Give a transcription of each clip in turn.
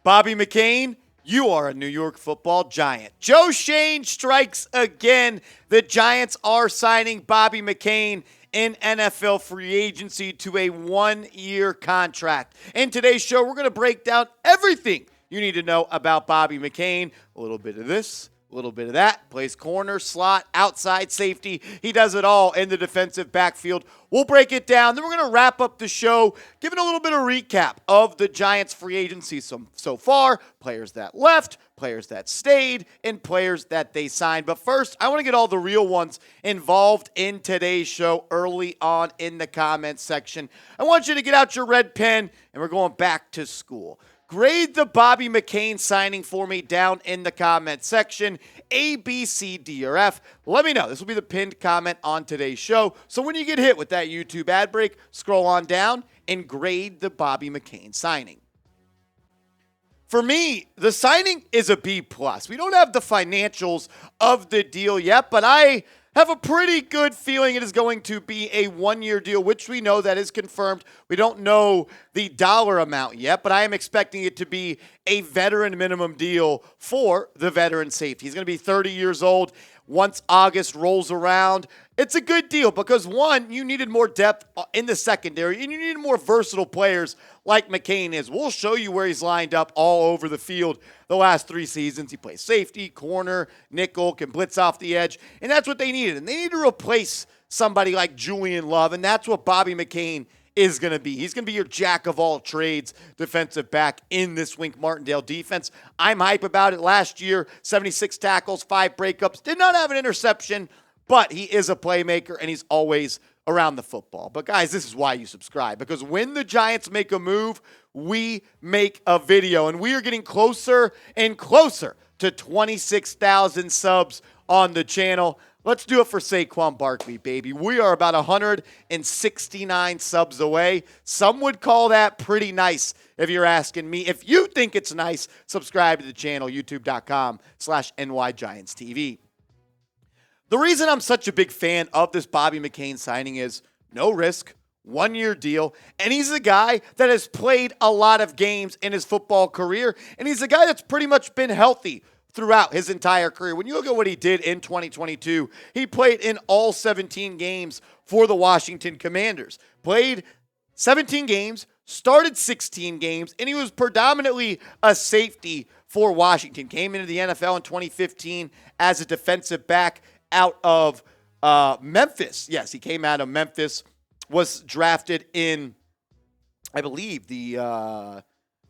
Bobby McCain, you are a New York Football Giant. Joe Schoen strikes again. The Giants are signing Bobby McCain in NFL free agency to a one-year contract. In today's show, we're going to break down everything you need to know about Bobby McCain. A little bit of this, a little bit of that. Plays corner, slot, outside safety. He does it all in the defensive backfield. We'll break it down. Then we're going to wrap up the show, giving a little bit of recap of the Giants free agency so far, players that left, players that stayed, and players that they signed. But first, I want to get all the real ones involved in today's show early on in the comments section. I want you to get out your red pen, and we're going back to school. Grade the Bobby McCain signing for me down in the comment section. A, B, C, D, or F. Let me know. This will be the pinned comment on today's show. So when you get hit with that YouTube ad break, scroll on down and grade the Bobby McCain signing. For me, the signing is a B+. We don't have the financials of the deal yet, but I have a pretty good feeling it is going to be a one-year deal, which we know that is confirmed. We don't know the dollar amount yet, but I am expecting it to be a veteran minimum deal for the veteran safety. He's going to be 30 years old once August rolls around. It's a good deal because, one, you needed more depth in the secondary, and you needed more versatile players like McCain is. We'll show you where he's lined up all over the field the last 3 seasons. He plays safety, corner, nickel, can blitz off the edge, and that's what they needed. And they need to replace somebody like Julian Love, and that's what Bobby McCain is going to be. He's going to be your jack-of-all-trades defensive back in this Wink Martindale defense. I'm hype about it. Last year, 76 tackles, 5 breakups. Did not have an interception, but he is a playmaker, and he's always around the football. But, guys, this is why you subscribe, because when the Giants make a move, we make a video, and we are getting closer and closer to 26,000 subs on the channel. Let's do it for Saquon Barkley, baby. We are about 169 subs away. Some would call that pretty nice if you're asking me. If you think it's nice, subscribe to the channel, youtube.com/NYGiantsTV. The reason I'm such a big fan of this Bobby McCain signing is no risk, one-year deal, and he's a guy that has played a lot of games in his football career, and he's a guy that's pretty much been healthy throughout his entire career. When you look at what he did in 2022, he played in all 17 games for the Washington Commanders. Played 17 games, started 16 games, and he was predominantly a safety for Washington. Came into the NFL in 2015 as a defensive back out of Memphis. Yes, he came out of Memphis, was drafted in, I believe, the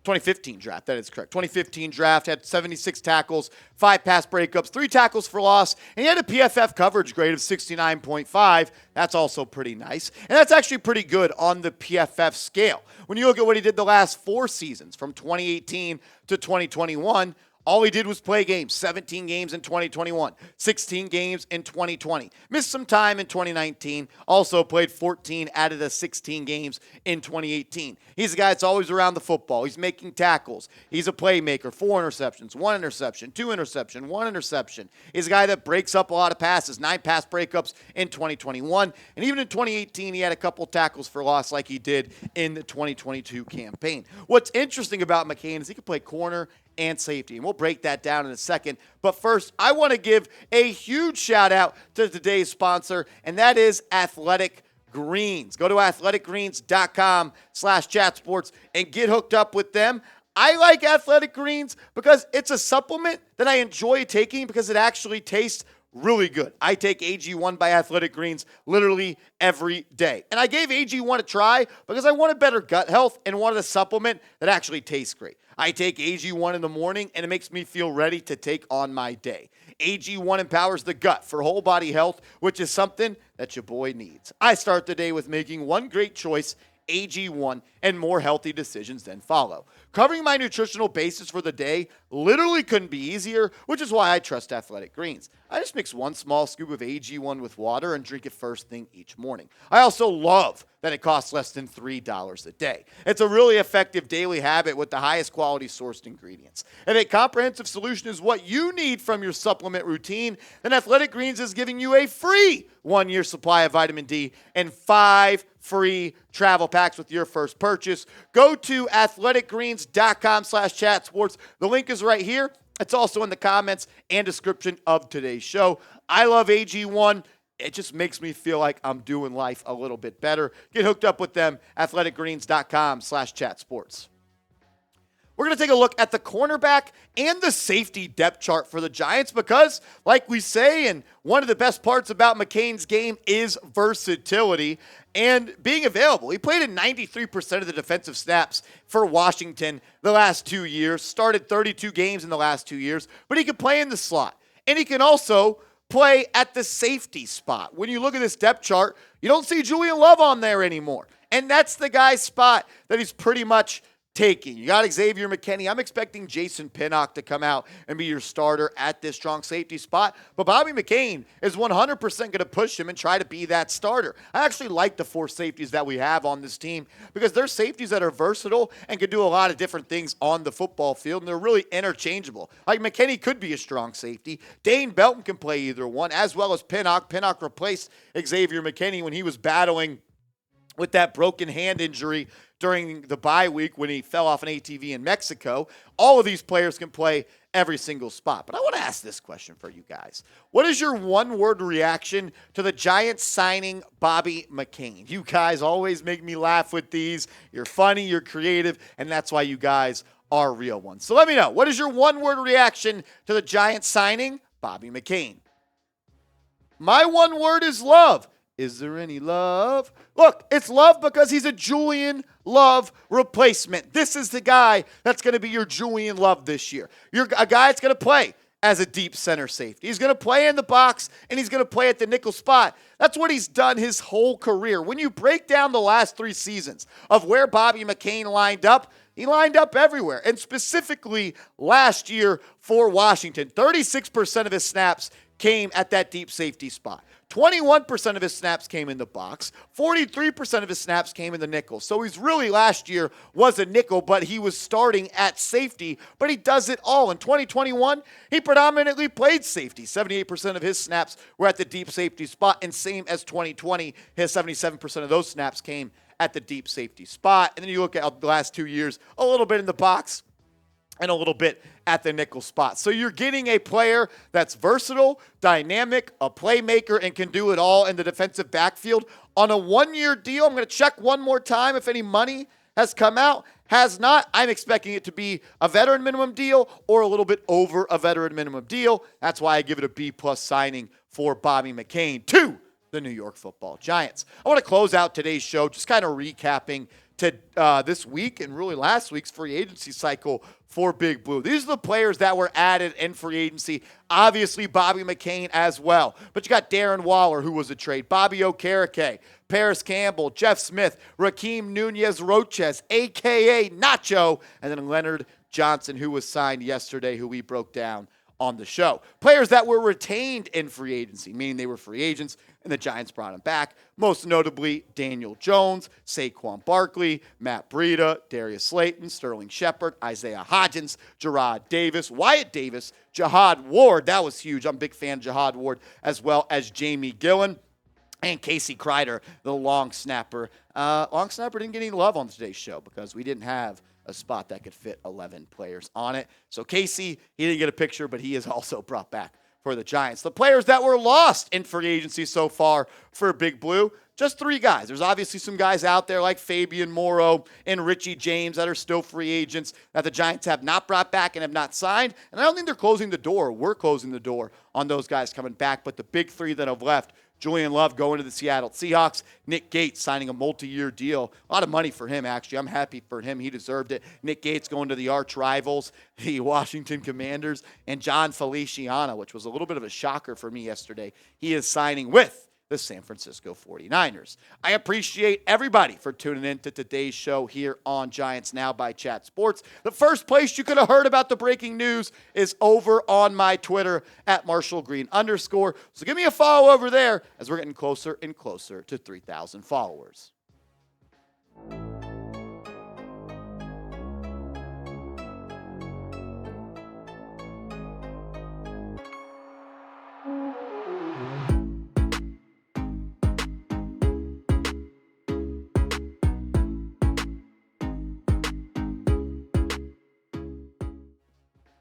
2015 draft. That is correct. 2015 draft, had 76 tackles, 5 pass breakups, 3 tackles for loss, and he had a PFF coverage grade of 69.5. That's also pretty nice. And that's actually pretty good on the PFF scale. When you look at what he did the last 4 seasons, from 2018 to 2021, all he did was play games, 17 games in 2021, 16 games in 2020. Missed some time in 2019. Also played 14 out of the 16 games in 2018. He's a guy that's always around the football. He's making tackles. He's a playmaker. 4 interceptions, 1 interception, 2 interception, 1 interception. He's a guy that breaks up a lot of passes, 9 pass breakups in 2021. And even in 2018, he had a couple tackles for loss like he did in the 2022 campaign. What's interesting about McCain is he can play corner and safety, and we'll break that down in a second. But first, I want to give a huge shout out to today's sponsor, and that is Athletic Greens. Go to athleticgreens.com/chatsports and get hooked up with them. I like Athletic Greens because it's a supplement that I enjoy taking because it actually tastes really good. I take AG1 by Athletic Greens literally every day. And I gave AG1 a try because I wanted better gut health and wanted a supplement that actually tastes great. I take AG1 in the morning, and it makes me feel ready to take on my day. AG1 empowers the gut for whole body health, which is something that your boy needs. I start the day with making one great choice, AG1, and more healthy decisions then follow. Covering my nutritional basis for the day literally couldn't be easier, which is why I trust Athletic Greens. I just mix 1 small scoop of AG1 with water and drink it first thing each morning. I also love that it costs less than $3 a day. It's a really effective daily habit with the highest quality sourced ingredients. If a comprehensive solution is what you need from your supplement routine, then Athletic Greens is giving you a free 1-year supply of vitamin D and 5 free travel packs with your first purchase. Go to athleticgreens.com/chatsports. The link is right here. It's also in the comments and description of today's show. I love AG1. It just makes me feel like I'm doing life a little bit better. Get hooked up with them, athleticgreens.com/chatsports. We're going to take a look at the cornerback and the safety depth chart for the Giants because, like we say, and one of the best parts about McCain's game is versatility and being available. He played in 93% of the defensive snaps for Washington the last 2 years, started 32 games in the last 2 years, but he can play in the slot. And he can also play at the safety spot. When you look at this depth chart, you don't see Julian Love on there anymore. And that's the guy's spot that he's pretty much taking. You got Xavier McKinney. I'm expecting Jason Pinnock to come out and be your starter at this strong safety spot. But Bobby McCain is 100% going to push him and try to be that starter. I actually like the 4 safeties that we have on this team because they're safeties that are versatile and can do a lot of different things on the football field, and they're really interchangeable. Like McKinney could be a strong safety. Dane Belton can play either one, as well as Pinnock. Pinnock replaced Xavier McKinney when he was battling with that broken hand injury during the bye week when he fell off an ATV in Mexico. All of these players can play every single spot. But I want to ask this question for you guys. What is your one-word reaction to the Giants signing Bobby McCain? You guys always make me laugh with these. You're funny, you're creative, and that's why you guys are real ones. So let me know. What is your one-word reaction to the Giants signing Bobby McCain? My one word is love. Is there any love? Look, it's love because he's a Julian Love replacement. This is the guy that's going to be your Julian Love this year. You're a guy that's going to play as a deep center safety. He's going to play in the box, and he's going to play at the nickel spot. That's what he's done his whole career. When you break down the last 3 seasons of where Bobby McCain lined up, he lined up everywhere, and specifically last year for Washington, 36% of his snaps came at that deep safety spot. 21% of his snaps came in the box. 43% of his snaps came in the nickel. So he's really, last year, was a nickel, but he was starting at safety, but he does it all. In 2021, he predominantly played safety. 78% of his snaps were at the deep safety spot, and same as 2020, his 77% of those snaps came at the deep safety spot. And then you look at the last 2 years, a little bit in the box and a little bit at the nickel spot. So you're getting a player that's versatile, dynamic, a playmaker, and can do it all in the defensive backfield on a 1-year deal. I'm going to check one more time if any money has come out. Has not. I'm expecting it to be a veteran minimum deal or a little bit over a veteran minimum deal. That's why I give it a B+ signing for Bobby McCain to the New York Football Giants. I want to close out today's show just kind of recapping to this week and really last week's free agency cycle for Big Blue. These are the players that were added in free agency. Obviously, Bobby McCain as well. But you got Darren Waller, who was a trade. Bobby Okereke, Paris Campbell, Jeff Smith, Raheem Nunez-Roches, a.k.a. Nacho, and then Leonard Johnson, who was signed yesterday, who we broke down on the show. Players that were retained in free agency, meaning they were free agents, and the Giants brought him back. Most notably, Daniel Jones, Saquon Barkley, Matt Breida, Darius Slayton, Sterling Shepard, Isaiah Hodgins, Jarrad Davis, Wyatt Davis, Jihad Ward. That was huge. I'm a big fan of Jihad Ward, as well as Jamie Gillen and Casey Kreider, the long snapper. Long snapper didn't get any love on today's show because we didn't have a spot that could fit 11 players on it. So Casey, he didn't get a picture, but he is also brought back for the Giants. The players that were lost in free agency so far for Big Blue, just 3 guys. There's obviously some guys out there like Fabian Morrow and Richie James that are still free agents that the Giants have not brought back and have not signed. And I don't think they're closing the door. We're closing the door on those guys coming back. But the big 3 that have left, Julian Love going to the Seattle Seahawks. Nick Gates signing a multi-year deal. A lot of money for him, actually. I'm happy for him. He deserved it. Nick Gates going to the arch rivals, the Washington Commanders. And John Feliciano, which was a little bit of a shocker for me yesterday. He is signing with the San Francisco 49ers. I appreciate everybody for tuning in to today's show here on Giants Now by Chat Sports. The first place you could have heard about the breaking news is over on my Twitter at @MarshallGreen_. So give me a follow over there as we're getting closer and closer to 3,000 followers.